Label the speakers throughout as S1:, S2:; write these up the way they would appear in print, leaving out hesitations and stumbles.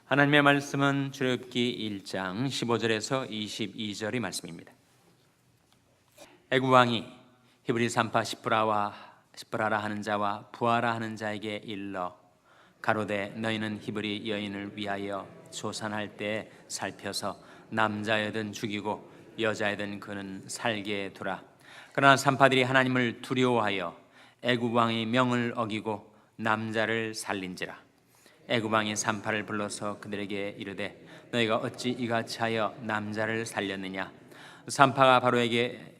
S1: 하나님의 말씀은 출애굽기 1장 15절에서 22절의 말씀입니다. 애굽 왕이 히브리 산파 시브라라 하는 자와 부하라 하는 자에게 일러 가로되 너희는 히브리 여인을 위하여 조산할 때 살펴서 남자여든 죽이고 여자여든 그는 살게 두라. 그러나 산파들이 하나님을 두려워하여 애굽 왕의 명을 어기고 남자를 살린지라. 애굽 왕이 산파를 불러서 그들에게 이르되 너희가 어찌 이같이 하여 남자를 살렸느냐. 산파가 바로에게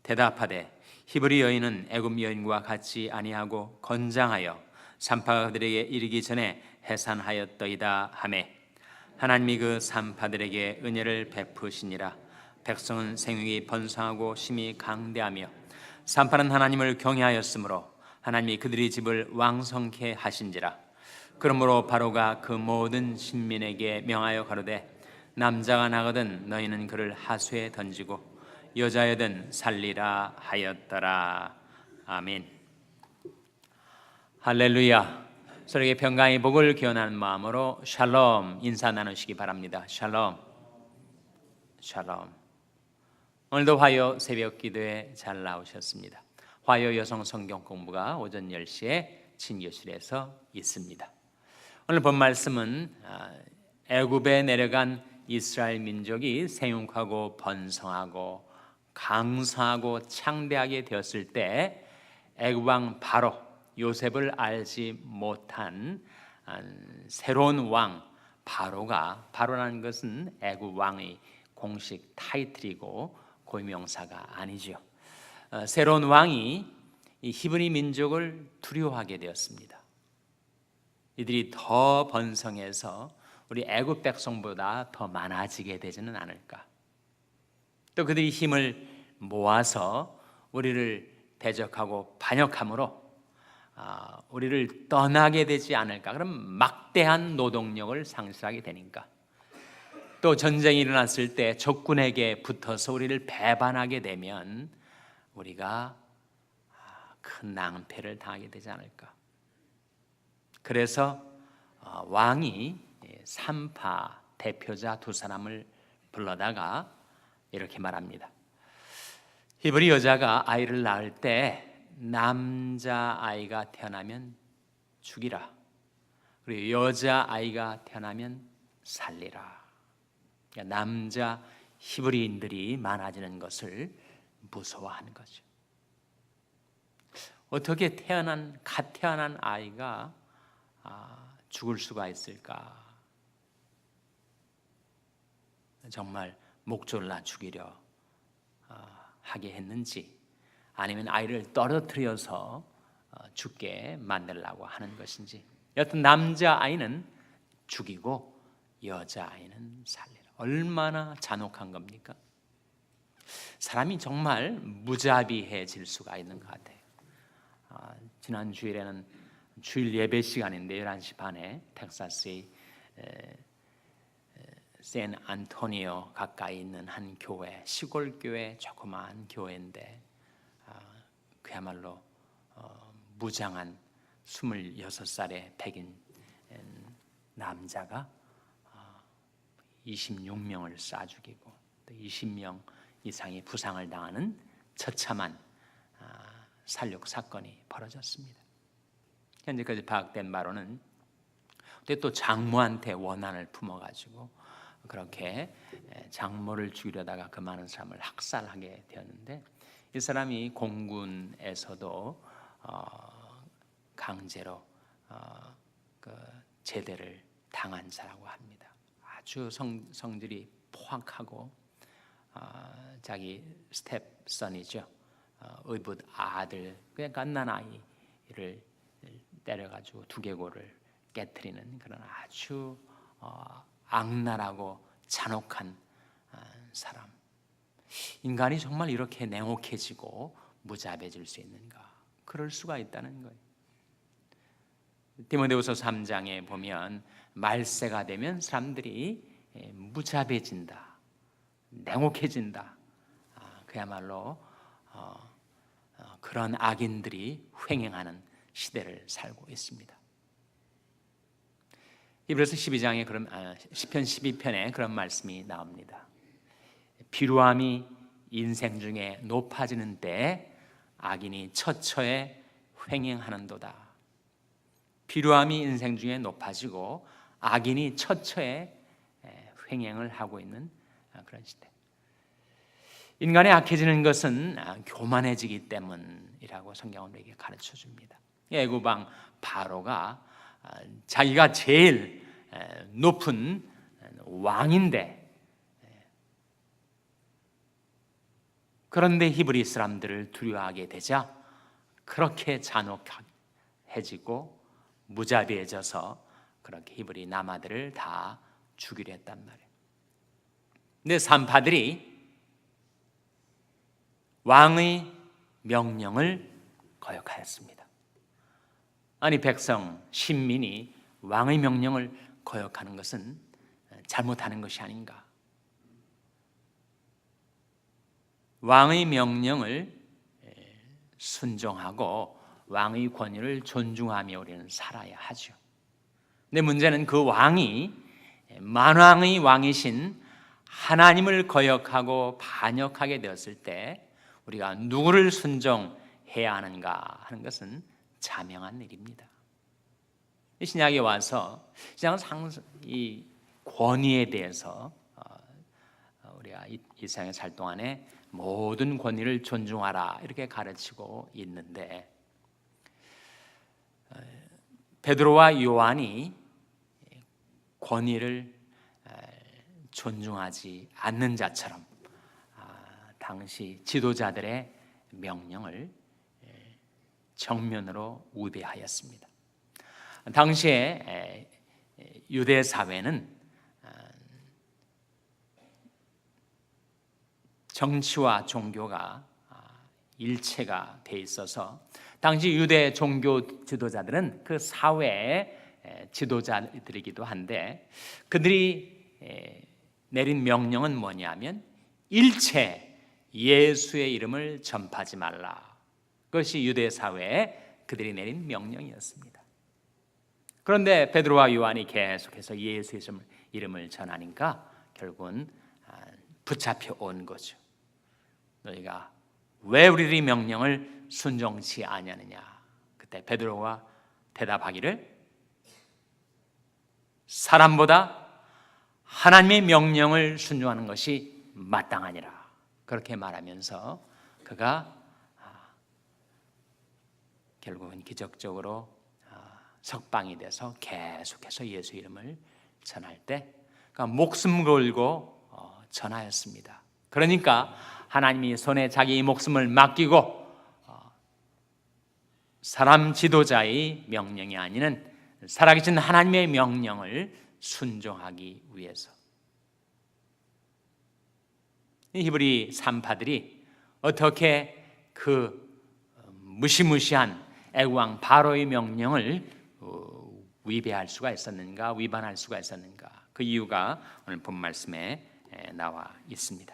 S1: 대답하되 히브리 여인은 애굽 여인과 같이 아니하고 건장하여 산파가 그들에게 이르기 전에 해산하였더이다 하매 하나님이 그 산파들에게 은혜를 베푸시니라. 백성은 생육이 번성하고 심히 강대하며 산파는 하나님을 경외하였으므로 하나님이 그들의 집을 왕성케 하신지라. 그러므로 바로가 그 모든 신민에게 명하여 가로되 남자가 나거든 너희는 그를 하수에 던지고 여자여든 살리라 하였더라. 아멘. 할렐루야. 서로에게 평강의 복을 기원하는 마음으로 샬롬 인사 나누시기 바랍니다. 샬롬. 샬롬. 오늘도 화요 새벽 기도에 잘 나오셨습니다. 화요 여성 성경 공부가 오전 10시에 친교실에서 있습니다. 오늘 본 말씀은 애굽에 내려간 이스라엘 민족이 생육하고 번성하고 강성하고 창대하게 되었을 때 애굽 왕 바로 요셉을 알지 못한 새로운 왕 바로라는 것은 애굽 왕의 공식 타이틀이고 고유명사가 아니죠. 새로운 왕이 이 히브리 민족을 두려워하게 되었습니다. 이들이 더 번성해서 우리 애굽 백성보다 더 많아지게 되지는 않을까. 또 그들이 힘을 모아서 우리를 대적하고 반역함으로 우리를 떠나게 되지 않을까. 그럼 막대한 노동력을 상실하게 되니까. 또 전쟁이 일어났을 때 적군에게 붙어서 우리를 배반하게 되면 우리가 큰 낭패를 당하게 되지 않을까. 그래서 왕이 산파 대표자 두 사람을 불러다가 이렇게 말합니다. 히브리 여자가 아이를 낳을 때 남자 아이가 태어나면 죽이라. 그리고 여자 아이가 태어나면 살리라. 그러니까 남자 히브리인들이 많아지는 것을 무서워하는 거죠. 어떻게 갓 태어난 아이가 죽을 수가 있을까? 정말 목 졸라 죽이려 하게 했는지 아니면 아이를 떨어뜨려서 죽게 만들려고 하는 것인지 여튼 남자 아이는 죽이고 여자 아이는 살리라. 얼마나 잔혹한 겁니까? 사람이 정말 무자비해질 수가 있는 것 같아요. 지난 주일에는 주일 예배 시간인데 11시 반에 텍사스의 샌 안토니오 가까이 있는 한 교회, 시골 교회, 조그마한 교회인데 그야말로 무장한 26살의 백인 남자가 26명을 쏴 죽이고 또 20명 이상의 부상을 당하는 처참한 살육 사건이 벌어졌습니다. 현재까지 파악된 바로는 또 장모한테 원한을 품어가지고 그렇게 장모를 죽이려다가 그 많은 사람을 학살하게 되었는데 이 사람이 공군에서도 강제로 그 제대를 당한 자라고 합니다. 아주 성질이 포악하고 자기 스텝선이죠. 의붓 아들 그냥 갓난 아이를 때려가지고 두개골을 깨트리는 그런 아주 악랄하고 잔혹한 사람. 인간이 정말 이렇게 냉혹해지고 무자비해질 수 있는가? 그럴 수가 있다는 거예요. 디모데후서 3장에 보면 말세가 되면 사람들이 무자비해진다, 냉혹해진다. 그야말로 그런 악인들이 횡행하는 시대를 살고 있습니다. 히브리서 12장에 시편 12편에 그런 말씀이 나옵니다. 비루함이 인생 중에 높아지는 때 악인이 처처에 횡행하는도다. 비루함이 인생 중에 높아지고 악인이 처처에 횡행을 하고 있는 그런 시대. 인간이 악해지는 것은 교만해지기 때문이라고 성경은 우리에게 가르쳐 줍니다. 애굽왕 바로가 자기가 제일 높은 왕인데, 그런데 히브리 사람들을 두려워하게 되자 그렇게 잔혹해지고 무자비해져서 그렇게 히브리 남아들을 다 죽이려 했단 말이에요. 근데 산파들이 왕의 명령을 거역하였습니다. 아니, 백성, 신민이 왕의 명령을 거역하는 것은 잘못하는 것이 아닌가? 왕의 명령을 순종하고 왕의 권위를 존중하며 우리는 살아야 하죠. 근데 문제는 그 왕이 만왕의 왕이신 하나님을 거역하고 반역하게 되었을 때 우리가 누구를 순종해야 하는가 하는 것은 자명한 일입니다. 신약에 와서 신약은 이 권위에 대해서 우리가 이 세상에 살 동안에 모든 권위를 존중하라 이렇게 가르치고 있는데, 베드로와 요한이 권위를 존중하지 않는 자처럼 당시 지도자들의 명령을 정면으로 위배하였습니다. 당시에 유대 사회는 정치와 종교가 일체가 돼 있어서 당시 유대 종교 지도자들은 그 사회의 지도자들이기도 한데, 그들이 내린 명령은 뭐냐면 일체 예수의 이름을 전파하지 말라. 그것이 유대 사회에 그들이 내린 명령이었습니다. 그런데 베드로와 요한이 계속해서 예수의 이름을 전하니까 결국은 붙잡혀 온 거죠. 너희가 왜 우리들의 명령을 순종치 아니하느냐? 그때 베드로가 대답하기를 사람보다 하나님의 명령을 순종하는 것이 마땅하니라. 그렇게 말하면서 그가 결국은 기적적으로 석방이 돼서 계속해서 예수 이름을 전할 때 그가 목숨 걸고 전하였습니다. 그러니까 하나님이 손에 자기 목숨을 맡기고 사람 지도자의 명령이 아닌 살아계신 하나님의 명령을 순종하기 위해서, 히브리 산파들이 어떻게 그 무시무시한 애국왕 바로의 명령을 위배할 수가 있었는가, 위반할 수가 있었는가? 그 이유가 오늘 본 말씀에 나와 있습니다.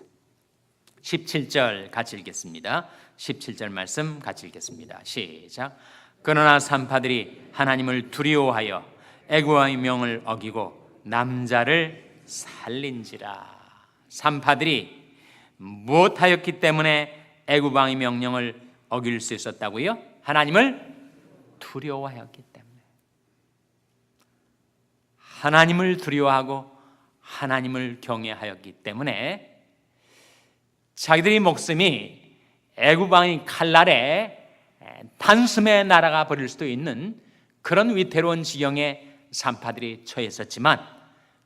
S1: 17절 같이 읽겠습니다. 17절 말씀 같이 읽겠습니다. 시작. 그러나 산파들이 하나님을 두려워하여 애국왕의 명을 어기고 남자를 살린지라. 산파들이 무엇하였기 때문에 애국왕의 명령을 어길 수 있었다고요? 하나님을 두려워하였기 때문에. 하나님을 두려워하고 하나님을 경외하였기 때문에 자기들의 목숨이 애굽왕의 칼날에 단숨에 날아가 버릴 수도 있는 그런 위태로운 지경에 산파들이 처했었지만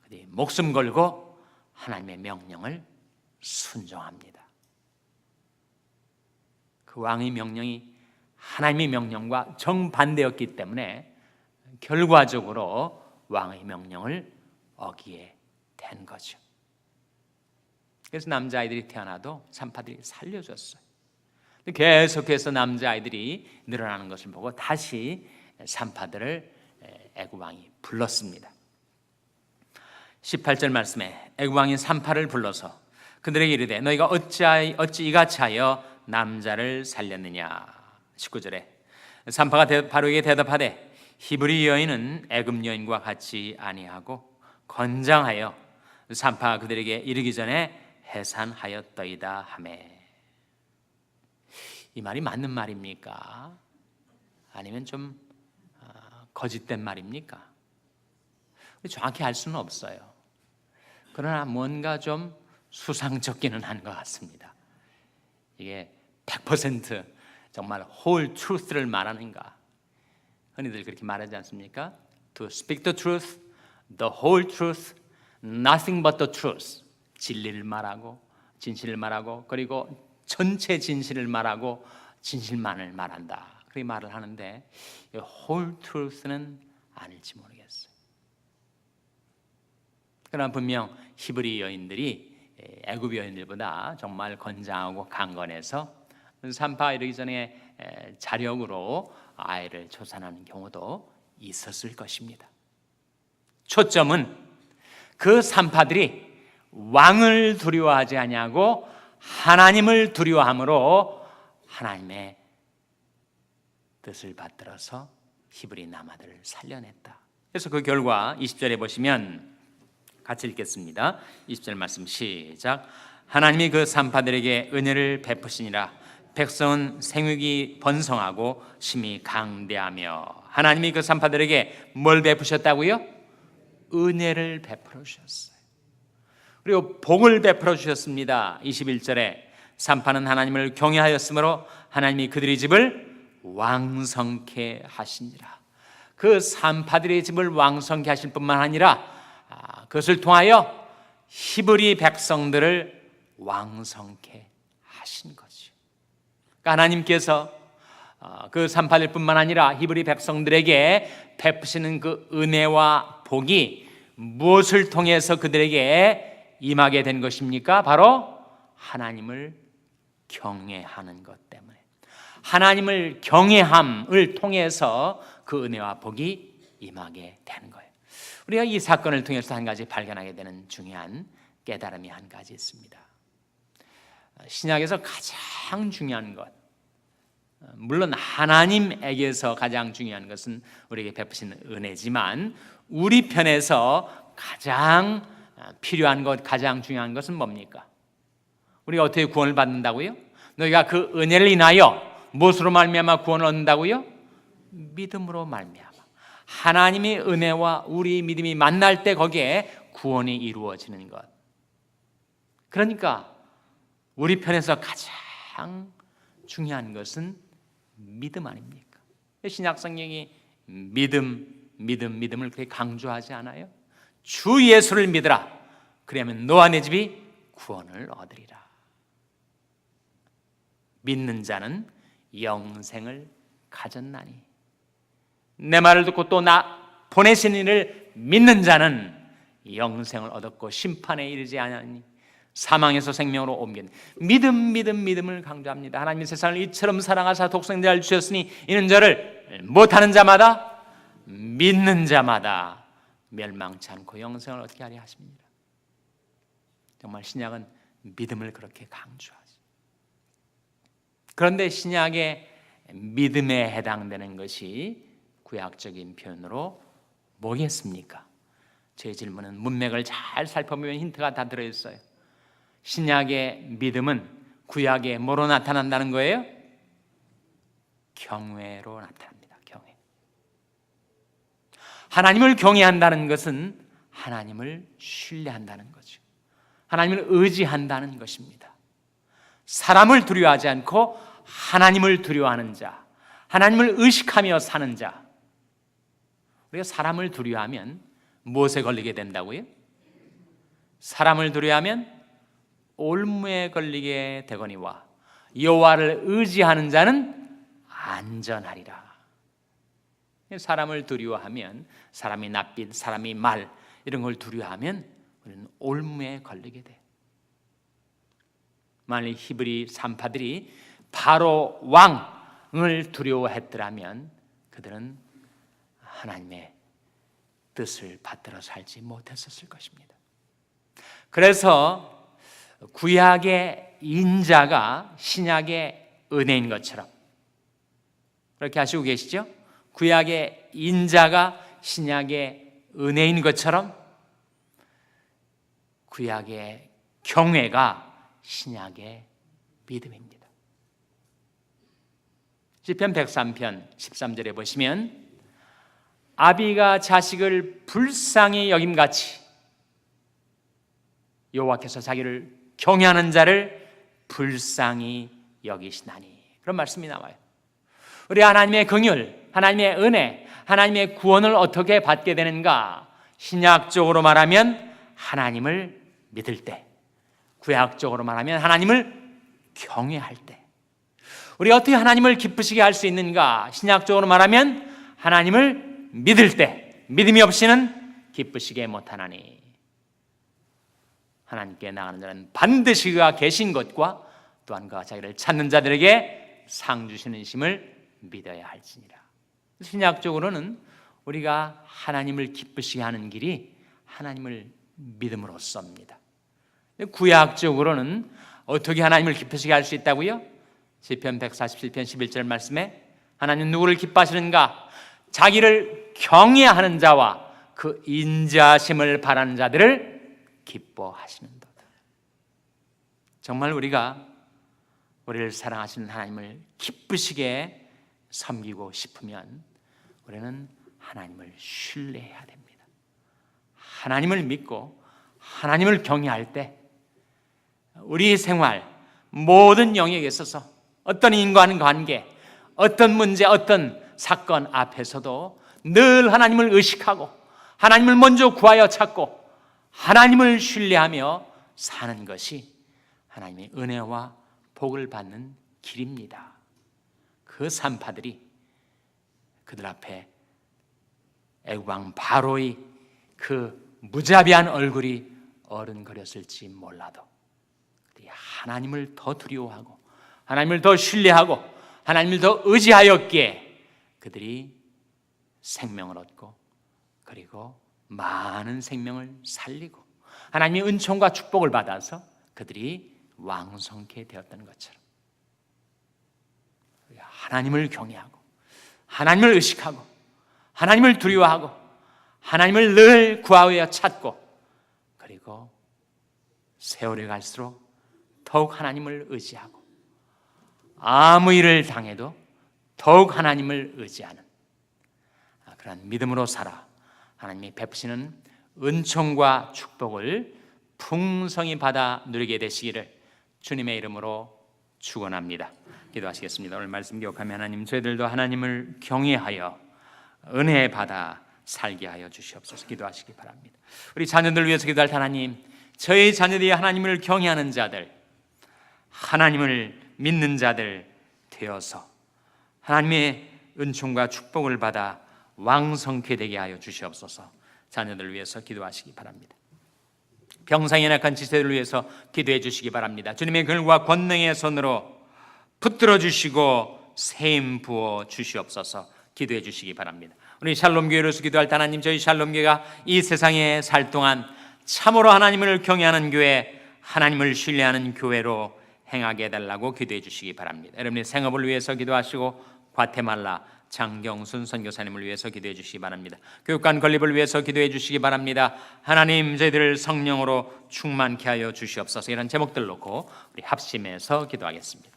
S1: 그들이 목숨 걸고 하나님의 명령을 순종합니다. 그 왕의 명령이 하나님의 명령과 정반대였기 때문에 결과적으로 왕의 명령을 어기게 된 거죠. 그래서 남자아이들이 태어나도 산파들이 살려줬어요. 계속해서 남자아이들이 늘어나는 것을 보고 다시 산파들을 애굽왕이 불렀습니다. 18절 말씀에 애굽왕이 산파를 불러서 그들에게 이르되 너희가 어찌 이같이 하여 남자를 살렸느냐. 19절에 산파가 바로에게 대답하되 히브리 여인은 애굽 여인과 같이 아니하고 건장하여 산파가 그들에게 이르기 전에 해산하였더이다 하매. 이 말이 맞는 말입니까? 아니면 좀 거짓된 말입니까? 정확히 알 수는 없어요. 그러나 뭔가 좀 수상쩍기는 한 것 같습니다. 이게 100% 정말 whole truth를 말하는가? 흔히들 그렇게 말하지 않습니까? To speak the truth, the whole truth, nothing but the truth. 진리를 말하고 진실을 말하고 그리고 전체 진실을 말하고 진실만을 말한다. 그렇게 말을 하는데 whole truth는 아닐지 모르겠어요. 그러나 분명 히브리 여인들이 애굽 여인들보다 정말 건장하고 강건해서 산파 이르기 전에 자력으로 아이를 초산하는 경우도 있었을 것입니다. 초점은 그 산파들이 왕을 두려워하지 아니하고 하나님을 두려워함으로 하나님의 뜻을 받들어서 히브리 남아들을 살려냈다. 그래서 그 결과 20절에 보시면 같이 읽겠습니다. 20절 말씀 시작. 하나님이 그 산파들에게 은혜를 베푸시니라. 백성은 생육이 번성하고 심히 강대하며. 하나님이 그 산파들에게 뭘 베푸셨다고요? 은혜를 베풀어 주셨어요. 그리고 복을 베풀어 주셨습니다. 21절에 산파는 하나님을 경외하였으므로 하나님이 그들의 집을 왕성케 하시니라. 그 산파들의 집을 왕성케 하실 뿐만 아니라 그것을 통하여 히브리 백성들을 왕성케 하신 거죠. 그러니까 하나님께서 그 산파들 뿐만 아니라 히브리 백성들에게 베푸시는 그 은혜와 복이 무엇을 통해서 그들에게 임하게 된 것입니까? 바로 하나님을 경외하는 것 때문에. 하나님을 경외함을 통해서 그 은혜와 복이 임하게 되는 거예요. 우리가 이 사건을 통해서 한 가지 발견하게 되는 중요한 깨달음이 한 가지 있습니다. 신약에서 가장 중요한 것, 물론 하나님에게서 가장 중요한 것은 우리에게 베푸시는 은혜지만 우리 편에서 가장 필요한 것, 가장 중요한 것은 뭡니까? 우리가 어떻게 구원을 받는다고요? 너희가 그 은혜를 인하여 무엇으로 말미암아 구원을 얻는다고요? 믿음으로 말미암아. 하나님의 은혜와 우리 믿음이 만날 때 거기에 구원이 이루어지는 것. 그러니까 우리 편에서 가장 중요한 것은 믿음 아닙니까? 신약 성경이 믿음을 그렇게 강조하지 않아요? 주 예수를 믿으라. 그러면 너와 내 집이 구원을 얻으리라. 믿는 자는 영생을 가졌나니. 내 말을 듣고 또 나 보내신 이를 믿는 자는 영생을 얻었고 심판에 이르지 않으니 사망에서 생명으로 옮긴. 믿음을 강조합니다. 하나님이 세상을 이처럼 사랑하사 독생자를 주셨으니 이는 저를 못하는 자마다 믿는 자마다 멸망치 않고 영생을 얻게 하려 하십니다. 정말 신약은 믿음을 그렇게 강조하죠. 그런데 신약의 믿음에 해당되는 것이 구약적인 표현으로 뭐겠습니까? 제 질문은 문맥을 잘 살펴보면 힌트가 다 들어있어요. 신약의 믿음은 구약에 뭐로 나타난다는 거예요? 경외로 나타납니다. 경외. 하나님을 경외한다는 것은 하나님을 신뢰한다는 거죠. 하나님을 의지한다는 것입니다. 사람을 두려워하지 않고 하나님을 두려워하는 자, 하나님을 의식하며 사는 자. 우리가 사람을 두려워하면 무엇에 걸리게 된다고요? 사람을 두려워하면 올무에 걸리게 되거니와 여호와를 의지하는 자는 안전하리라. 사람을 두려워하면, 사람이 낯빛, 사람이 말 이런 걸 두려워하면 우리는 올무에 걸리게 돼. 만일 히브리 산파들이 바로 왕을 두려워했더라면 그들은 하나님의 뜻을 받들어 살지 못했었을 것입니다. 그래서 구약의 인자가 신약의 은혜인 것처럼 그렇게 하시고 계시죠? 구약의 인자가 신약의 은혜인 것처럼 구약의 경외가 신약의 믿음입니다. 시편 103편 13절에 보시면 아비가 자식을 불쌍히 여김같이 여호와께서 자기를 경외하는 자를 불쌍히 여기시나니, 그런 말씀이 나와요. 우리 하나님의 긍휼, 하나님의 은혜, 하나님의 구원을 어떻게 받게 되는가? 신약적으로 말하면 하나님을 믿을 때, 구약적으로 말하면 하나님을 경외할 때. 우리가 어떻게 하나님을 기쁘시게 할 수 있는가? 신약적으로 말하면 하나님을 믿을 때, 믿음이 없이는 기쁘시게 못하나니, 하나님께 나가는 자는 반드시 그가 계신 것과 또한 그가 자기를 찾는 자들에게 상 주시는 심을 믿어야 할지니라. 신약적으로는 우리가 하나님을 기쁘시게 하는 길이 하나님을 믿음으로써입니다. 구약적으로는 어떻게 하나님을 기쁘시게 할 수 있다고요? 시편 147편 11절 말씀에 하나님 누구를 기뻐하시는가? 자기를 경외하는 자와 그 인자심을 바라는 자들을 기뻐하시는도다. 정말 우리가 우리를 사랑하시는 하나님을 기쁘시게 섬기고 싶으면 우리는 하나님을 신뢰해야 됩니다. 하나님을 믿고 하나님을 경외할 때 우리 생활 모든 영역에 있어서 어떤 인간관계, 어떤 문제, 어떤 사건 앞에서도 늘 하나님을 의식하고 하나님을 먼저 구하여 찾고 하나님을 신뢰하며 사는 것이 하나님의 은혜와 복을 받는 길입니다. 그 산파들이 그들 앞에 애국왕 바로의 그 무자비한 얼굴이 어른거렸을지 몰라도 그들이 하나님을 더 두려워하고 하나님을 더 신뢰하고 하나님을 더 의지하였기에 그들이 생명을 얻고 그리고 많은 생명을 살리고 하나님의 은총과 축복을 받아서 그들이 왕성케 되었다는 것처럼 하나님을 경외하고 하나님을 의식하고 하나님을 두려워하고 하나님을 늘 구하여 찾고 그리고 세월이 갈수록 더욱 하나님을 의지하고 아무 일을 당해도 더욱 하나님을 의지하는 그런 믿음으로 살아 하나님이 베푸시는 은총과 축복을 풍성히 받아 누리게 되시기를 주님의 이름으로 축원합니다. 기도하시겠습니다. 오늘 말씀 기억하며 하나님, 저희들도 하나님을 경외하여 은혜 받아 살게 하여 주시옵소서. 기도하시기 바랍니다. 우리 자녀들 위해서 기도할 하나님, 저희 자녀들이 하나님을 경외하는 자들, 하나님을 믿는 자들 되어서 하나님의 은총과 축복을 받아 왕성케 되게 하여 주시옵소서. 자녀들 위해서 기도하시기 바랍니다. 병상에 약한 지체들을 위해서 기도해 주시기 바랍니다. 주님의 글과 권능의 손으로 붙들어 주시고 세임 부어 주시옵소서. 기도해 주시기 바랍니다. 우리 샬롬교회로서 기도할 때 하나님, 저희 샬롬교회가 이 세상에 살 동안 참으로 하나님을 경외하는 교회, 하나님을 신뢰하는 교회로 행하게 해달라고 기도해 주시기 바랍니다. 여러분의 생업을 위해서 기도하시고 과테말라 장경순 선교사님을 위해서 기도해 주시기 바랍니다. 교육관 건립을 위해서 기도해 주시기 바랍니다. 하나님, 저희들을 성령으로 충만케 하여 주시옵소서. 이런 제목들 놓고 우리 합심해서 기도하겠습니다.